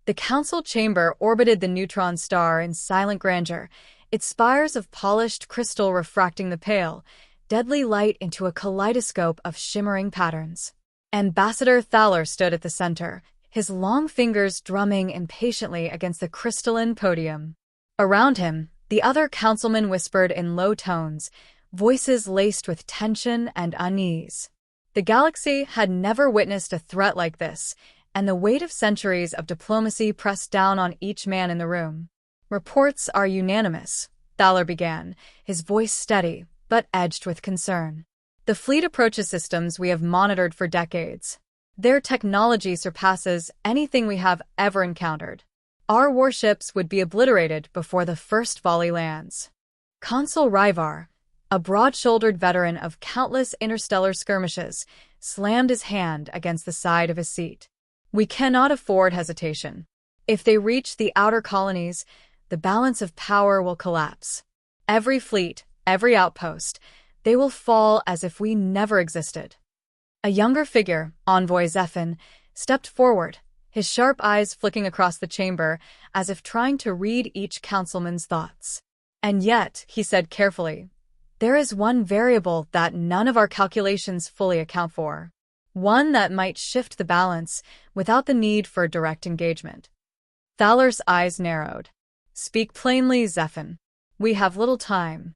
The council chamber orbited the neutron star in silent grandeur, its spires of polished crystal refracting the pale, deadly light into a kaleidoscope of shimmering patterns. Ambassador Thaler stood at the center, his long fingers drumming impatiently against the crystalline podium. Around him, the other councilmen whispered in low tones, voices laced with tension and unease. The galaxy had never witnessed a threat like this, and the weight of centuries of diplomacy pressed down on each man in the room. "Reports are unanimous," Thaler began, his voice steady, but edged with concern. "The fleet approaches systems we have monitored for decades. Their technology surpasses anything we have ever encountered. Our warships would be obliterated before the first volley lands." Consul Ryvar, a broad-shouldered veteran of countless interstellar skirmishes, slammed his hand against the side of his seat. "We cannot afford hesitation. If they reach the outer colonies, the balance of power will collapse. Every fleet, every outpost, they will fall as if we never existed." A younger figure, Envoy Zephin, stepped forward, his sharp eyes flicking across the chamber as if trying to read each councilman's thoughts. "And yet," he said carefully, "there is one variable that none of our calculations fully account for. One that might shift the balance without the need for direct engagement." Thaler's eyes narrowed. "Speak plainly, Zephin. We have little time."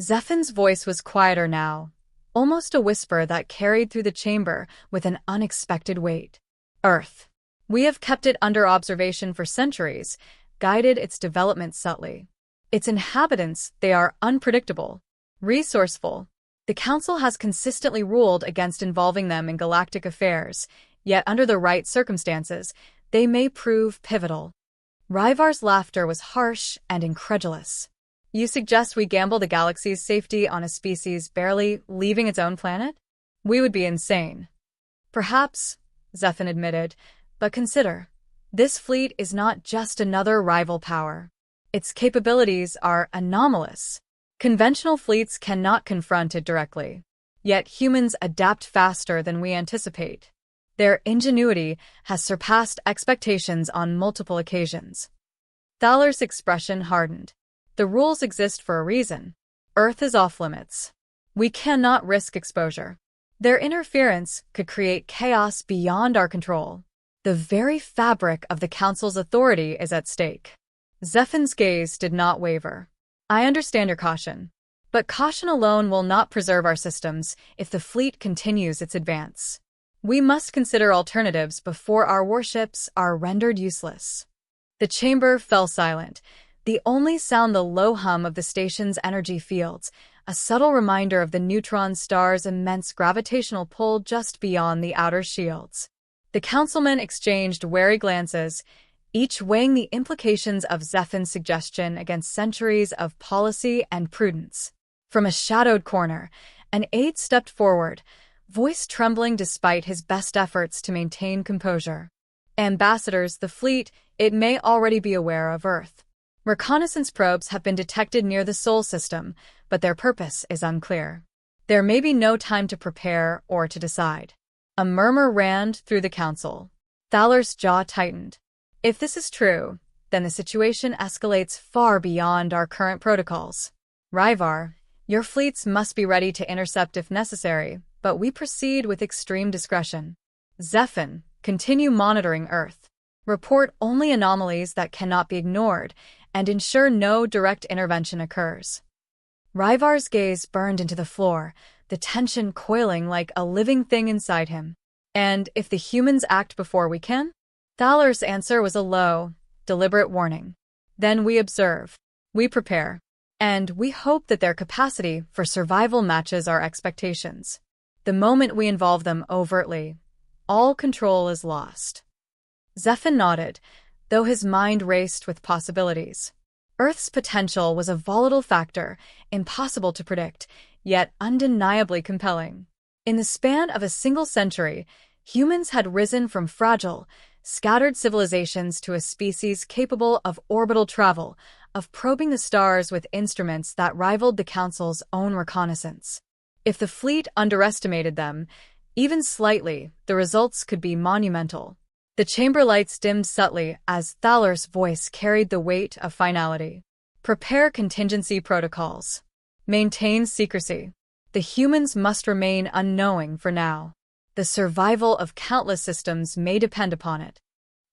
Zephin's voice was quieter now, almost a whisper that carried through the chamber with an unexpected weight. "Earth. We have kept it under observation for centuries, guided its development subtly. Its inhabitants, they are unpredictable, resourceful. The Council has consistently ruled against involving them in galactic affairs, yet under the right circumstances, they may prove pivotal." Ryvar's laughter was harsh and incredulous. "You suggest we gamble the galaxy's safety on a species barely leaving its own planet? We would be insane." "Perhaps," Zephin admitted, "but consider, this fleet is not just another rival power. Its capabilities are anomalous. Conventional fleets cannot confront it directly. Yet humans adapt faster than we anticipate. Their ingenuity has surpassed expectations on multiple occasions." Thaler's expression hardened. "The rules exist for a reason. Earth is off-limits. We cannot risk exposure. Their interference could create chaos beyond our control. The very fabric of the Council's authority is at stake." Zephin's gaze did not waver. "I understand your caution. But caution alone will not preserve our systems if the fleet continues its advance. We must consider alternatives before our warships are rendered useless." The chamber fell silent, the only sound the low hum of the station's energy fields, a subtle reminder of the neutron star's immense gravitational pull just beyond the outer shields. The councilmen exchanged wary glances, each weighing the implications of Zephin's suggestion against centuries of policy and prudence. From a shadowed corner, an aide stepped forward, voice trembling despite his best efforts to maintain composure. "Ambassadors, the fleet, it may already be aware of Earth. Reconnaissance probes have been detected near the Sol system, but their purpose is unclear. There may be no time to prepare or to decide." A murmur ran through the council. Thaler's jaw tightened. "If this is true, then the situation escalates far beyond our current protocols. Ryvar, your fleets must be ready to intercept if necessary, but we proceed with extreme discretion. Zephin, continue monitoring Earth. Report only anomalies that cannot be ignored, and ensure no direct intervention occurs." Ryvar's gaze burned into the floor, the tension coiling like a living thing inside him. "And if the humans act before we can?" Thaler's answer was a low, deliberate warning. "Then we observe, we prepare, and we hope that their capacity for survival matches our expectations. The moment we involve them overtly, all control is lost." Zephin nodded, though his mind raced with possibilities. Earth's potential was a volatile factor, impossible to predict, yet undeniably compelling. In the span of a single century, humans had risen from fragile, scattered civilizations to a species capable of orbital travel, of probing the stars with instruments that rivaled the Council's own reconnaissance. If the fleet underestimated them, even slightly, the results could be monumental. The chamber lights dimmed subtly as Thaler's voice carried the weight of finality. Prepare contingency protocols. Maintain secrecy. The humans must remain unknowing for now. The survival of countless systems may depend upon it.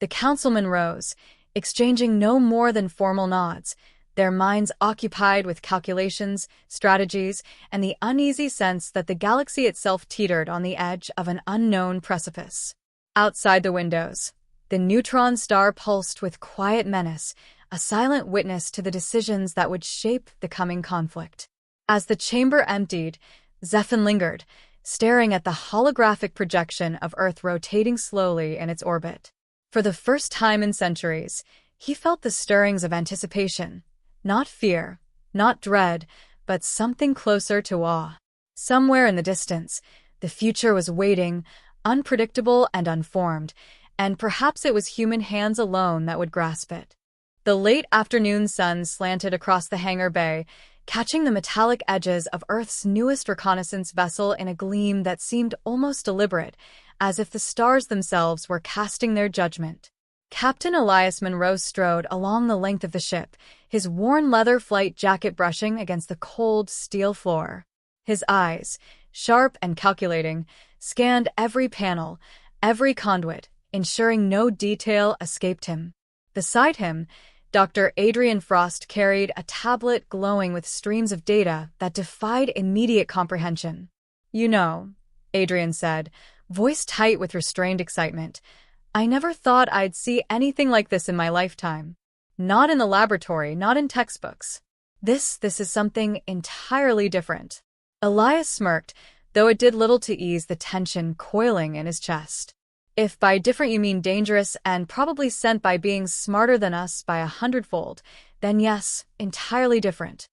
The councilmen rose, exchanging no more than formal nods, their minds occupied with calculations, strategies, and the uneasy sense that the galaxy itself teetered on the edge of an unknown precipice. Outside the windows, the neutron star pulsed with quiet menace, a silent witness to the decisions that would shape the coming conflict. As the chamber emptied, Zephyr lingered, staring at the holographic projection of Earth rotating slowly in its orbit. For the first time in centuries, he felt the stirrings of anticipation. Not fear, not dread, but something closer to awe. Somewhere in the distance, the future was waiting, unpredictable and unformed, and perhaps it was human hands alone that would grasp it. The late afternoon sun slanted across the hangar bay, catching the metallic edges of Earth's newest reconnaissance vessel in a gleam that seemed almost deliberate, as if the stars themselves were casting their judgment. Captain Elias Monroe strode along the length of the ship, his worn leather flight jacket brushing against the cold steel floor. His eyes, sharp and calculating, scanned every panel, every conduit, ensuring no detail escaped him. Beside him, Dr. Adrian Frost carried a tablet glowing with streams of data that defied immediate comprehension. "You know," Adrian said, voice tight with restrained excitement, "I never thought I'd see anything like this in my lifetime. Not in the laboratory, not in textbooks. This is something entirely different." Elias smirked, though it did little to ease the tension coiling in his chest. "If by different you mean dangerous and probably sent by beings smarter than us by 100-fold, then yes, entirely different."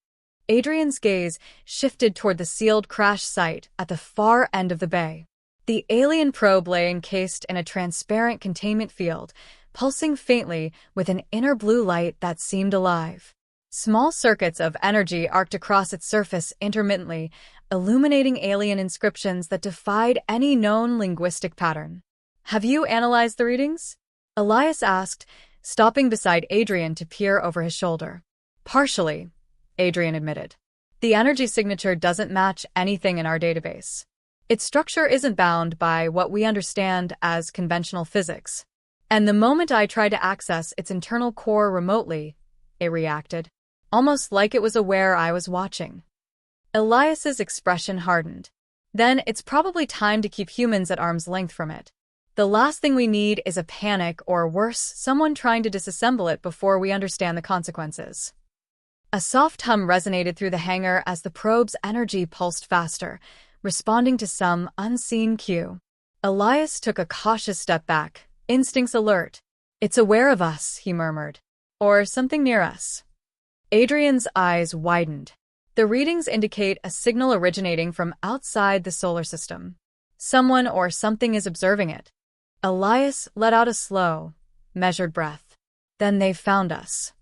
Adrian's gaze shifted toward the sealed crash site at the far end of the bay. The alien probe lay encased in a transparent containment field, pulsing faintly with an inner blue light that seemed alive. Small circuits of energy arced across its surface intermittently, illuminating alien inscriptions that defied any known linguistic pattern. "Have you analyzed the readings?" Elias asked, stopping beside Adrian to peer over his shoulder. "Partially," Adrian admitted. "The energy signature doesn't match anything in our database. Its structure isn't bound by what we understand as conventional physics. And the moment I tried to access its internal core remotely, it reacted, almost like it was aware I was watching." Elias's expression hardened. "Then it's probably time to keep humans at arm's length from it. The last thing we need is a panic or worse, someone trying to disassemble it before we understand the consequences." A soft hum resonated through the hangar as the probe's energy pulsed faster, responding to some unseen cue. Elias took a cautious step back, instincts alert. "It's aware of us," he murmured. "Or something near us." Adrian's eyes widened. The readings indicate a signal originating from outside the solar system. Someone or something is observing it. Elias let out a slow, measured breath. "Then they've found us."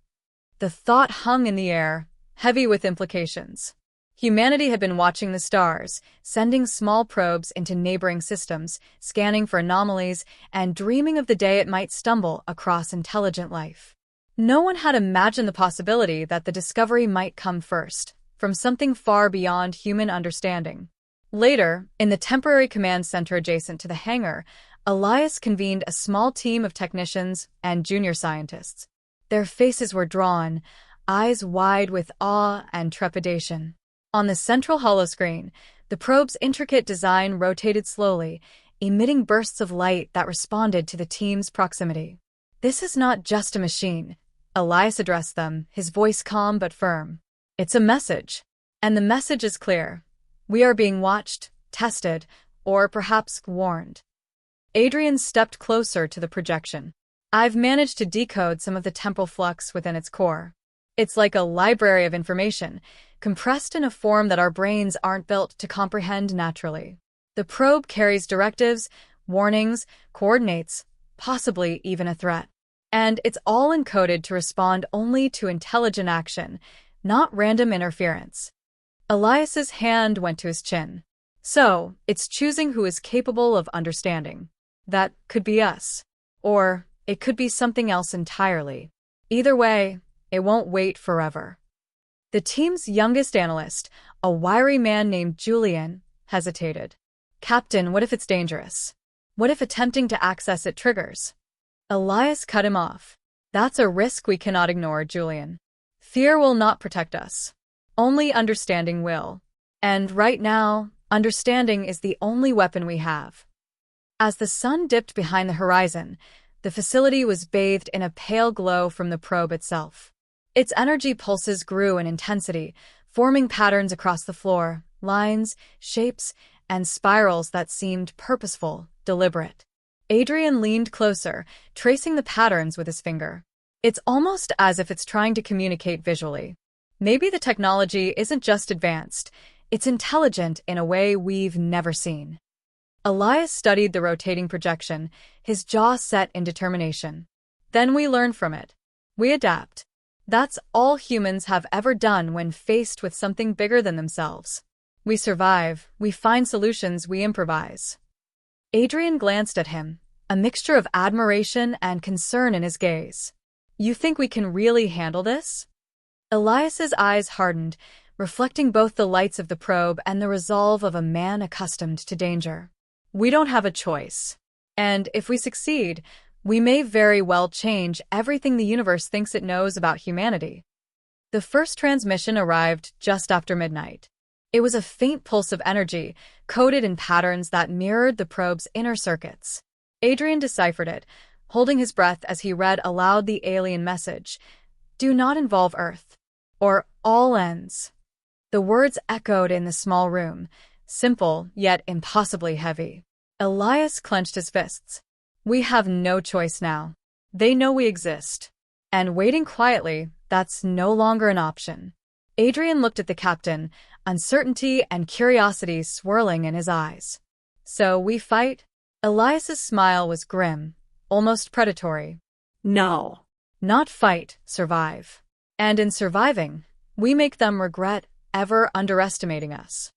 The thought hung in the air, heavy with implications. Humanity had been watching the stars, sending small probes into neighboring systems, scanning for anomalies, and dreaming of the day it might stumble across intelligent life. No one had imagined the possibility that the discovery might come first, from something far beyond human understanding. Later, in the temporary command center adjacent to the hangar, Elias convened a small team of technicians and junior scientists. Their faces were drawn, eyes wide with awe and trepidation. On the central holoscreen, the probe's intricate design rotated slowly, emitting bursts of light that responded to the team's proximity. "This is not just a machine," Elias addressed them, his voice calm but firm. "It's a message. And the message is clear. We are being watched, tested, or perhaps warned." Adrian stepped closer to the projection. "I've managed to decode some of the temporal flux within its core. It's like a library of information, compressed in a form that our brains aren't built to comprehend naturally. The probe carries directives, warnings, coordinates, possibly even a threat. And it's all encoded to respond only to intelligent action, not random interference." Elias's hand went to his chin. "So, it's choosing who is capable of understanding. That could be us. Or it could be something else entirely. Either way, it won't wait forever. The team's youngest analyst, a wiry man named Julian, hesitated. Captain, what if it's dangerous? What if attempting to access it triggers? Elias cut him off. That's a risk we cannot ignore, Julian. Fear will not protect us. Only understanding will. And right now, understanding is the only weapon we have. As the sun dipped behind the horizon, the facility was bathed in a pale glow from the probe itself. Its energy pulses grew in intensity, forming patterns across the floor, lines, shapes, and spirals that seemed purposeful, deliberate. Adrian leaned closer, tracing the patterns with his finger. It's almost as if it's trying to communicate visually. Maybe the technology isn't just advanced, it's intelligent in a way we've never seen. Elias studied the rotating projection, his jaw set in determination. Then we learn from it. We adapt. That's all humans have ever done when faced with something bigger than themselves. We survive, we find solutions, we improvise. Adrian glanced at him, a mixture of admiration and concern in his gaze. You think we can really handle this? Elias's eyes hardened, reflecting both the lights of the probe and the resolve of a man accustomed to danger. We don't have a choice. And if we succeed, we may very well change everything the universe thinks it knows about humanity. The first transmission arrived just after midnight. It was a faint pulse of energy, coded in patterns that mirrored the probe's inner circuits. Adrian deciphered it, holding his breath as he read aloud the alien message. Do not involve Earth. Or all ends. The words echoed in the small room, simple yet impossibly heavy. Elias clenched his fists. We have no choice now. They know we exist. And waiting quietly, that's no longer an option. Adrian looked at the captain, uncertainty and curiosity swirling in his eyes. So we fight? Elias's smile was grim, almost predatory. No. Not fight, survive. And in surviving, we make them regret ever underestimating us.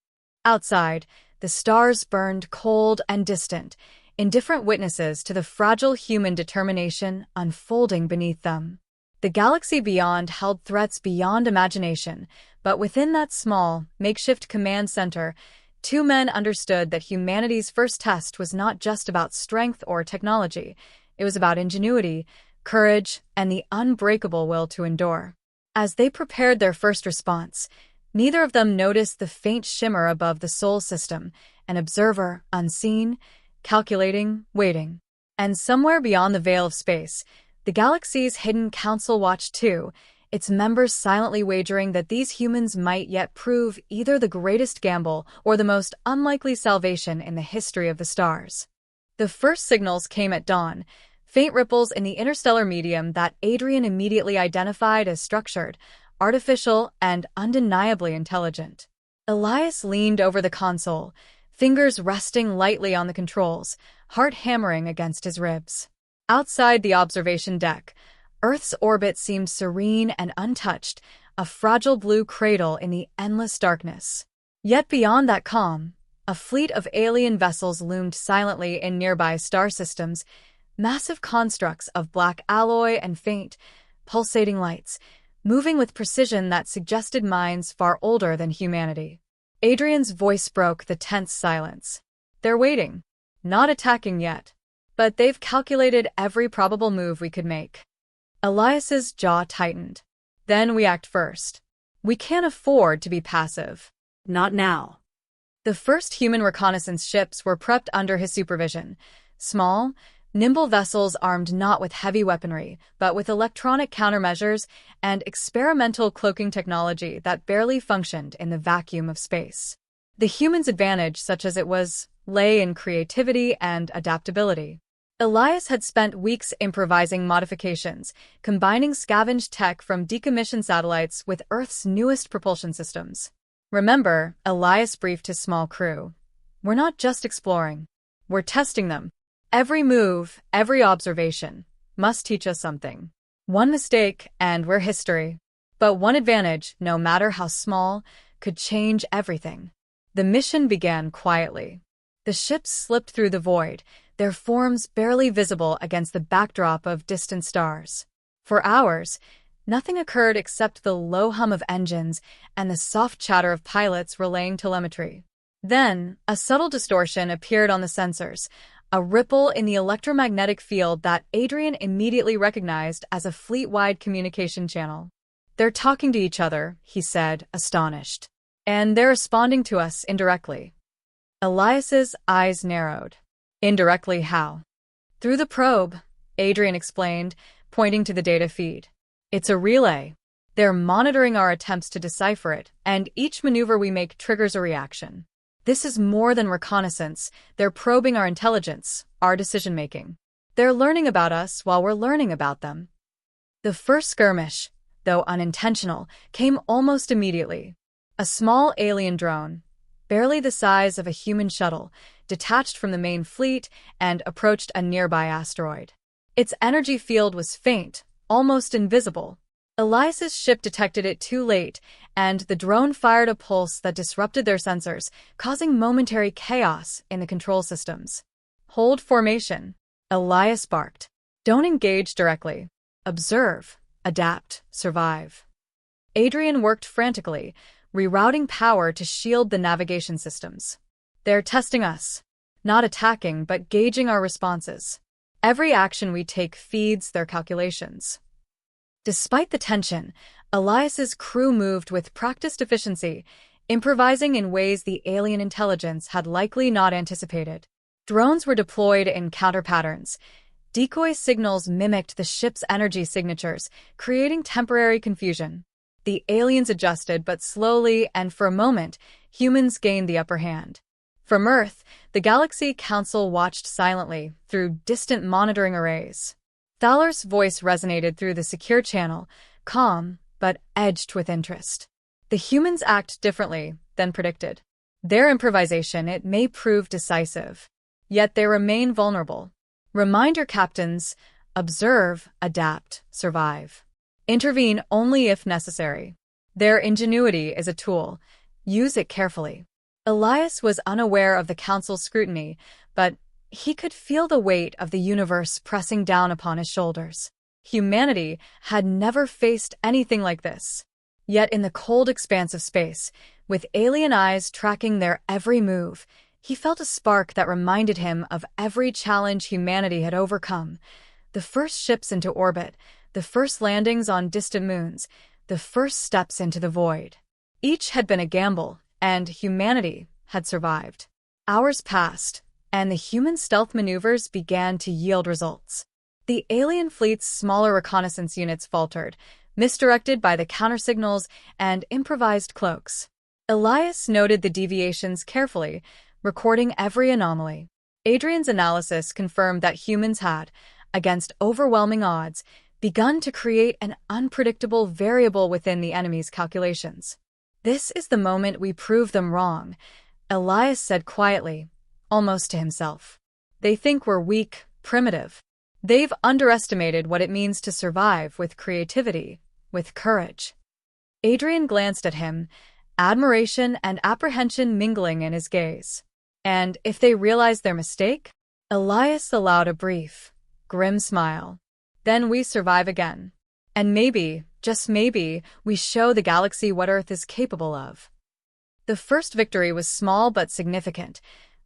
Outside, the stars burned cold and distant, indifferent witnesses to the fragile human determination unfolding beneath them. The galaxy beyond held threats beyond imagination, but within that small, makeshift command center, two men understood that humanity's first test was not just about strength or technology. It was about ingenuity, courage, and the unbreakable will to endure. As they prepared their first response, neither of them noticed the faint shimmer above the Sol system, an observer, unseen, calculating, waiting. And somewhere beyond the veil of space, the galaxy's hidden council watched too, its members silently wagering that these humans might yet prove either the greatest gamble or the most unlikely salvation in the history of the stars. The first signals came at dawn, faint ripples in the interstellar medium that Adrian immediately identified as structured, artificial, and undeniably intelligent. Elias leaned over the console, fingers resting lightly on the controls, heart hammering against his ribs. Outside the observation deck, Earth's orbit seemed serene and untouched, a fragile blue cradle in the endless darkness. Yet beyond that calm, a fleet of alien vessels loomed silently in nearby star systems, massive constructs of black alloy and faint, pulsating lights, moving with precision that suggested minds far older than humanity. Adrian's voice broke the tense silence. They're waiting. Not attacking yet. But they've calculated every probable move we could make. Elias's jaw tightened. Then we act first. We can't afford to be passive. Not now. The first human reconnaissance ships were prepped under his supervision. Small, nimble vessels armed not with heavy weaponry, but with electronic countermeasures and experimental cloaking technology that barely functioned in the vacuum of space. The humans' advantage, such as it was, lay in creativity and adaptability. Elias had spent weeks improvising modifications, combining scavenged tech from decommissioned satellites with Earth's newest propulsion systems. Remember, Elias briefed his small crew. We're not just exploring. We're testing them. Every move, every observation, must teach us something. One mistake, and we're history. But one advantage, no matter how small, could change everything. The mission began quietly. The ships slipped through the void, their forms barely visible against the backdrop of distant stars. For hours, nothing occurred except the low hum of engines and the soft chatter of pilots relaying telemetry. Then, a subtle distortion appeared on the sensors, a ripple in the electromagnetic field that Adrian immediately recognized as a fleet-wide communication channel. "They're talking to each other," he said, astonished. "And they're responding to us indirectly." Elias's eyes narrowed. "Indirectly how?" "Through the probe," Adrian explained, pointing to the data feed. "It's a relay. They're monitoring our attempts to decipher it, and each maneuver we make triggers a reaction. This is more than reconnaissance. They're probing our intelligence, our decision-making. They're learning about us while we're learning about them." The first skirmish, though unintentional, came almost immediately. A small alien drone, barely the size of a human shuttle, detached from the main fleet and approached a nearby asteroid. Its energy field was faint, almost invisible. Elias's ship detected it too late, and the drone fired a pulse that disrupted their sensors, causing momentary chaos in the control systems. "Hold formation," Elias barked. "Don't engage directly. Observe, adapt, survive." Adrian worked frantically, rerouting power to shield the navigation systems. "They're testing us. Not attacking, but gauging our responses. Every action we take feeds their calculations." Despite the tension, Elias's crew moved with practiced efficiency, improvising in ways the alien intelligence had likely not anticipated. Drones were deployed in counter patterns. Decoy signals mimicked the ship's energy signatures, creating temporary confusion. The aliens adjusted, but slowly, and for a moment, humans gained the upper hand. From Earth, the Galaxy Council watched silently through distant monitoring arrays. Thaler's voice resonated through the secure channel, calm but edged with interest. "The humans act differently than predicted. Their improvisation, it may prove decisive. Yet they remain vulnerable. Remind your captains, observe, adapt, survive. Intervene only if necessary. Their ingenuity is a tool. Use it carefully." Elias was unaware of the council's scrutiny, but he could feel the weight of the universe pressing down upon his shoulders. Humanity had never faced anything like this. Yet in the cold expanse of space, with alien eyes tracking their every move, he felt a spark that reminded him of every challenge humanity had overcome. The first ships into orbit, the first landings on distant moons, the first steps into the void. Each had been a gamble, and humanity had survived. Hours passed, and the human stealth maneuvers began to yield results. The alien fleet's smaller reconnaissance units faltered, misdirected by the countersignals and improvised cloaks. Elias noted the deviations carefully, recording every anomaly. Adrian's analysis confirmed that humans had, against overwhelming odds, begun to create an unpredictable variable within the enemy's calculations. "This is the moment we prove them wrong," Elias said quietly, almost to himself. "They think we're weak, primitive. They've underestimated what it means to survive with creativity, with courage." Adrian glanced at him, admiration and apprehension mingling in his gaze. "And if they realize their mistake?" Elias allowed a brief, grim smile. "Then we survive again. And maybe, just maybe, we show the galaxy what Earth is capable of." The first victory was small but significant.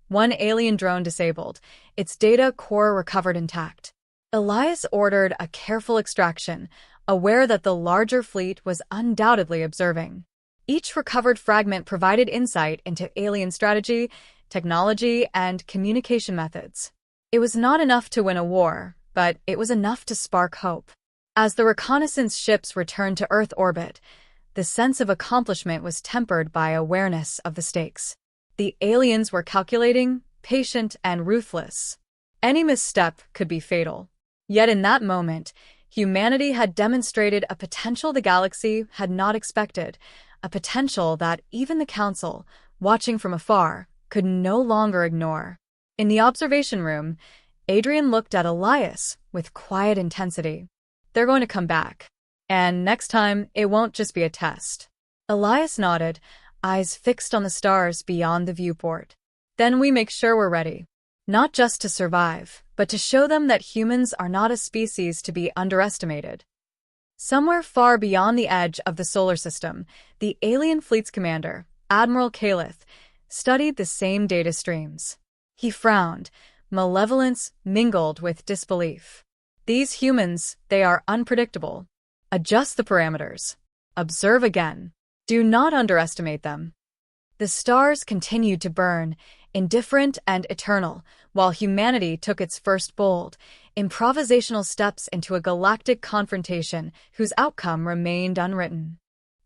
One alien drone disabled, its data core recovered intact. Elias ordered a careful extraction, aware that the larger fleet was undoubtedly observing. Each recovered fragment provided insight into alien strategy, technology, and communication methods. It was not enough to win a war, but it was enough to spark hope. As the reconnaissance ships returned to Earth orbit, the sense of accomplishment was tempered by awareness of the stakes. The aliens were calculating, patient, and ruthless. Any misstep could be fatal. Yet in that moment, humanity had demonstrated a potential the galaxy had not expected, a potential that even the Council, watching from afar, could no longer ignore. In the observation room, Adrian looked at Elias with quiet intensity. "They're going to come back. And next time, it won't just be a test." Elias nodded, eyes fixed on the stars beyond the viewport. Then we make sure we're ready. Not just to survive, but to show them that humans are not a species to be underestimated. Somewhere far beyond the edge of the solar system, the alien fleet's commander, Admiral Calith, studied the same data streams. He frowned. Malevolence mingled with disbelief. These humans, they are unpredictable. Adjust the parameters. Observe again. Do not underestimate them. The stars continued to burn, indifferent and eternal, while humanity took its first bold, improvisational steps into a galactic confrontation whose outcome remained unwritten.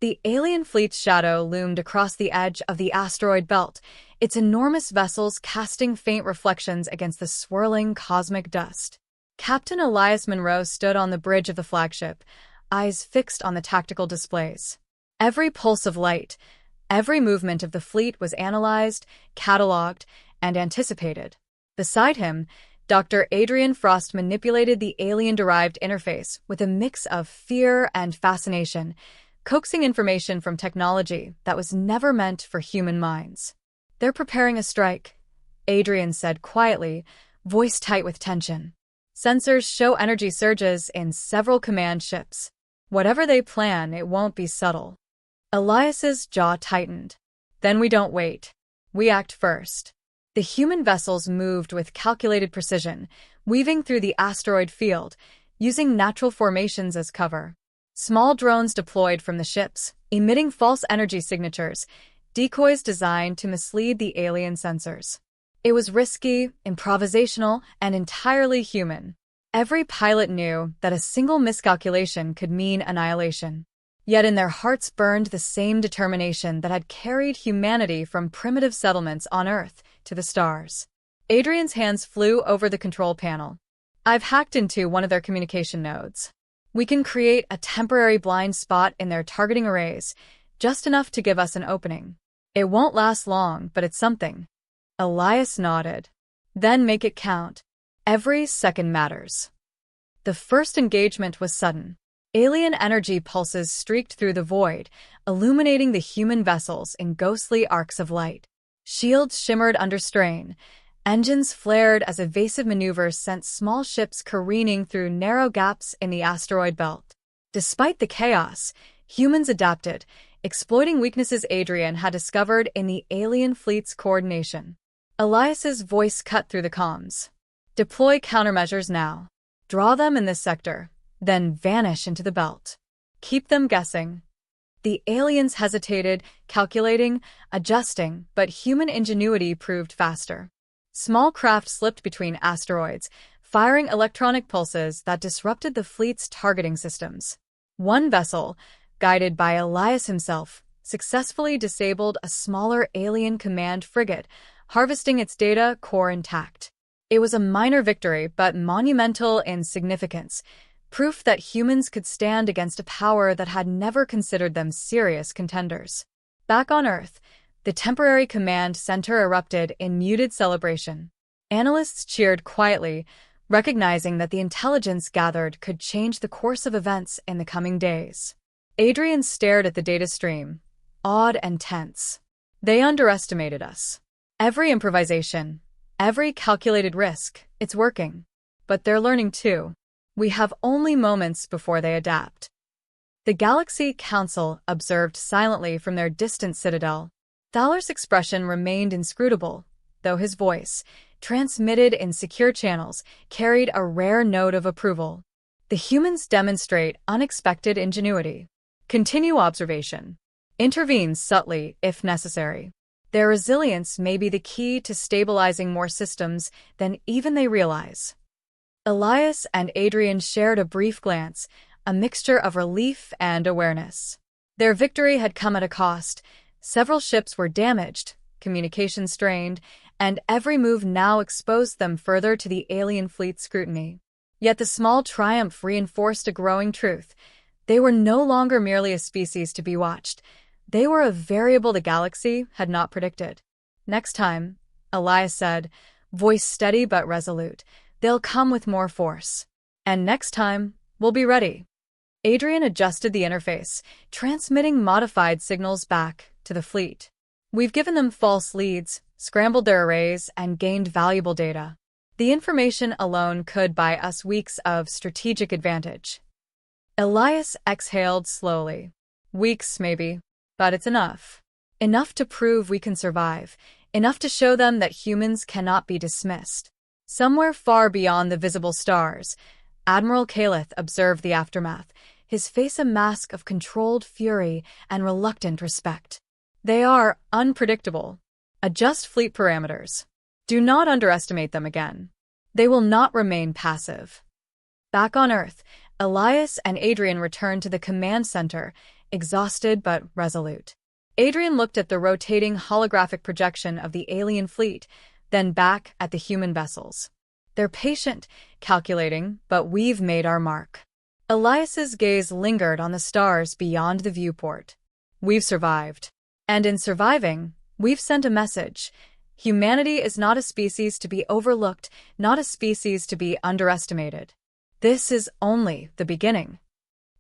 The alien fleet's shadow loomed across the edge of the asteroid belt, its enormous vessels casting faint reflections against the swirling cosmic dust. Captain Elias Monroe stood on the bridge of the flagship, eyes fixed on the tactical displays. Every pulse of light, every movement of the fleet was analyzed, catalogued, and anticipated. Beside him, Dr. Adrian Frost manipulated the alien-derived interface with a mix of fear and fascination, coaxing information from technology that was never meant for human minds. "They're preparing a strike," Adrian said quietly, voice tight with tension. "Sensors show energy surges in several command ships. Whatever they plan, it won't be subtle." Elias's jaw tightened. "Then we don't wait. We act first." The human vessels moved with calculated precision, weaving through the asteroid field, using natural formations as cover. Small drones deployed from the ships, emitting false energy signatures, decoys designed to mislead the alien sensors. It was risky, improvisational, and entirely human. Every pilot knew that a single miscalculation could mean annihilation. Yet in their hearts burned the same determination that had carried humanity from primitive settlements on Earth to the stars. Adrian's hands flew over the control panel. "I've hacked into one of their communication nodes. We can create a temporary blind spot in their targeting arrays, just enough to give us an opening. It won't last long, but it's something." Elias nodded. "Then make it count. Every second matters." The first engagement was sudden. Alien energy pulses streaked through the void, illuminating the human vessels in ghostly arcs of light. Shields shimmered under strain. Engines flared as evasive maneuvers sent small ships careening through narrow gaps in the asteroid belt. Despite the chaos, humans adapted, exploiting weaknesses Adrian had discovered in the alien fleet's coordination. Elias's voice cut through the comms. "Deploy countermeasures now. Draw them in this sector, then vanish into the belt. Keep them guessing." The aliens hesitated, calculating, adjusting, but human ingenuity proved faster. Small craft slipped between asteroids, firing electronic pulses that disrupted the fleet's targeting systems. One vessel, guided by Elias himself, successfully disabled a smaller alien command frigate, harvesting its data core intact. It was a minor victory, but monumental in significance, proof that humans could stand against a power that had never considered them serious contenders. Back on Earth, the temporary command center erupted in muted celebration. Analysts cheered quietly, recognizing that the intelligence gathered could change the course of events in the coming days. Adrian stared at the data stream, awed and tense. "They underestimated us. Every improvisation, every calculated risk, it's working. But they're learning too. We have only moments before they adapt." The Galaxy Council observed silently from their distant citadel. Thaler's expression remained inscrutable, though his voice, transmitted in secure channels, carried a rare note of approval. The humans demonstrate unexpected ingenuity. Continue observation. Intervene subtly if necessary. Their resilience may be the key to stabilizing more systems than even they realize. Elias and Adrian shared a brief glance, a mixture of relief and awareness. Their victory had come at a cost. Several ships were damaged, communication strained, and every move now exposed them further to the alien fleet's scrutiny. Yet the small triumph reinforced a growing truth. They were no longer merely a species to be watched. They were a variable the galaxy had not predicted. "Next time," Elias said, voice steady but resolute, "they'll come with more force. And next time, we'll be ready." Adrian adjusted the interface, transmitting modified signals back to the fleet. "We've given them false leads, scrambled their arrays, and gained valuable data. The information alone could buy us weeks of strategic advantage. Elias exhaled slowly. Weeks, maybe, but it's enough. Enough to prove we can survive. Enough to show them that humans cannot be dismissed. Somewhere far beyond the visible stars, Admiral Calith observed the aftermath, his face a mask of controlled fury and reluctant respect. They are unpredictable. Adjust fleet parameters. Do not underestimate them again. They will not remain passive. Back on Earth, Elias and Adrian returned to the command center, exhausted but resolute. Adrian looked at the rotating holographic projection of the alien fleet, then back at the human vessels. They're patient, calculating, but we've made our mark. Elias's gaze lingered on the stars beyond the viewport. We've survived. And in surviving, we've sent a message. Humanity is not a species to be overlooked, not a species to be underestimated. This is only the beginning.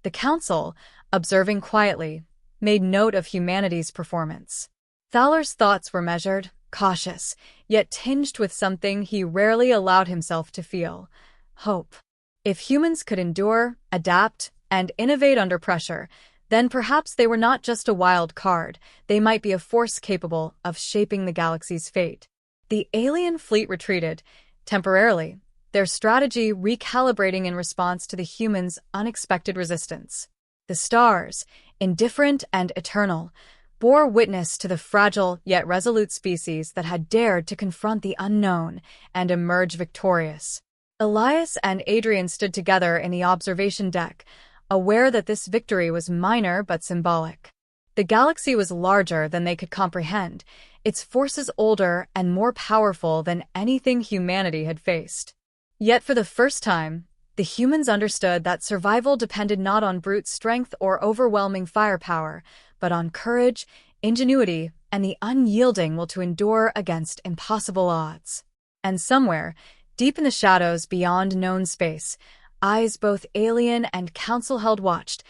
The Council, observing quietly, made note of humanity's performance. Fowler's thoughts were measured, cautious, yet tinged with something he rarely allowed himself to feel: hope. If humans could endure, adapt, and innovate under pressure, then perhaps they were not just a wild card, they might be a force capable of shaping the galaxy's fate. The alien fleet retreated, temporarily, their strategy recalibrating in response to the humans' unexpected resistance. The stars, indifferent and eternal, bore witness to the fragile yet resolute species that had dared to confront the unknown and emerge victorious. Elias and Adrian stood together in the observation deck, aware that this victory was minor but symbolic. The galaxy was larger than they could comprehend, its forces older and more powerful than anything humanity had faced. Yet for the first time, the humans understood that survival depended not on brute strength or overwhelming firepower, but on courage, ingenuity, and the unyielding will to endure against impossible odds. And somewhere, deep in the shadows beyond known space, eyes both alien and council held watched,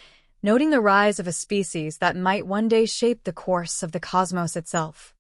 noting the rise of a species that might one day shape the course of the cosmos itself.